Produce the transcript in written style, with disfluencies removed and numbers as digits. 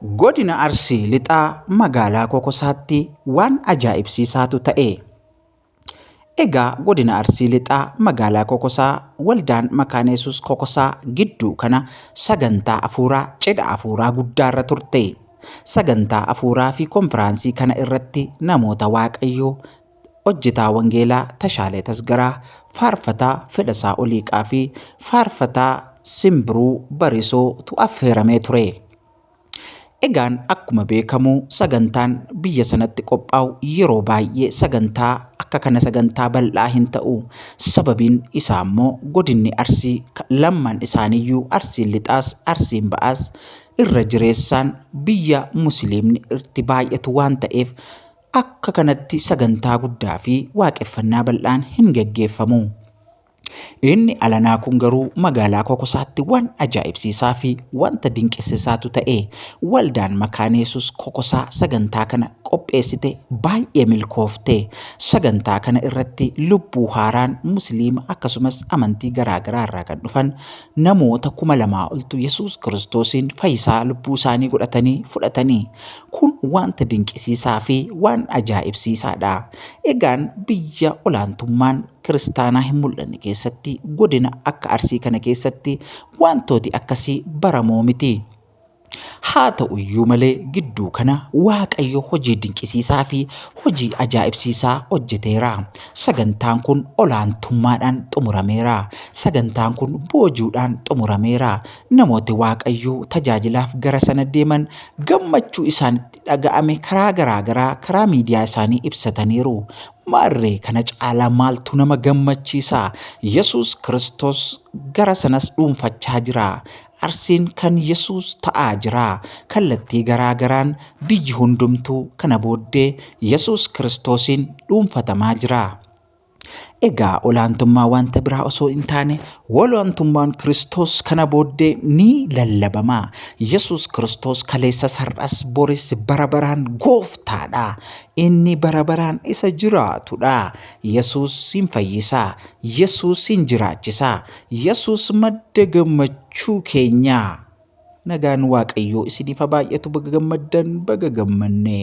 Godina Arsii lixaa magaalaa Kokosaatti waan ajaa'ibsiisaatu ta'e. Egaa godina Arsii lixaa magaalaa Kokosaa waldaan Makaana Yesuus Kokosaa gidduu kana sagantaa afuuraa cidha afuuraa guddaarra turte. Sagantaa afuuraa fi konfiraansii kana irratti namoota Waaqayyoo hojjetaa wangeelaa Tashaalee Tasgaraa, faarfataa Fedhasaa Oliiqaa fi faarfataa Simbiruu Barisootu affeeramee ture. Egaan akkuma beekamu sagantaan biyya sanatti qophaa'u yeroo baay'ee sagantaa akka kana sagantaa bal'aa hin ta'u. Sababiin isaa immoo godinni Arsii lamman isaaniiyyuu Arsiin lixaas Arsiin ba'aas irra jireessaan biyya Musliimni itti baay'atu waan ta'eef akka kanatti sagantaa guddaa fi waaqeffannaa bal'aan hin geggeeffamu. Inni alanaa kun garuu magaalaa Kokosaatti waan ajaa'ibsiisaa fi wanta dinqisiisaatu ta'e. Waldaan Makaana Yesuus Kokosaa sagantaa kana qopheessite baay'ee milkoofte. Sagantaa kana irratti lubbuu haaraan Musliima akkasumas amantii garaagaraa irraa kan dhufan namoota 2,000 oltu Yesuus Kiristoosiin fayyisaa lubbuu isaanii godhatanii fudhatanii. Kun wanta dinqisiisaa fi waan ajaa'ibsiisaadha. Egaan biyya olaantummaan kiristaanaa hin mul'anne keessatti godina akka Arsii kana keessatti wantooti akkasii baramoo miti. Haa ta'u iyyuu malee gidduu kana Waaqayyo hojii dinqisiisaa fi hojii ajaa'ibsiisaa hojjeteera. Sagantaan kun olaantummaadhaan xumurameera. Sagantaan kun boojuudhaan xumurameera. Namooti Waaqayyoo tajaajilaaf gara sana deeman gammachuu isaanitti dhaga'ame karaa garaagaraa karaa miidiyaa isaanii ibsataniiru. Maarree kana caalaa maaltu nama gammachiisa? Yesuus Kiristoos gara sanas dhuunfachaa jira. Arsiin kan Yesuus ta'aa jira. Kallattii garaagaraan biyyi hundumtuu kana booddee Yesuus Kiristoosiin dhuunfatamaa jira. Egaa olaantummaa wanta biraa osoo hin taane olaantummaan Kiristoos kana booddee ni lallabama. Yesuus Kiristoos kaleessa har'as boris bara baraan gooftaadha. Inni bara baraan isa jiraatudha. Yesuus hin fayyisaa. Yesuus hin jiraachisaa. Yesuus madda gammachuu keenyaa. Nagaan Waaqayyoo isiniif haa baay'atu. Baga gammaddan baga gammanne.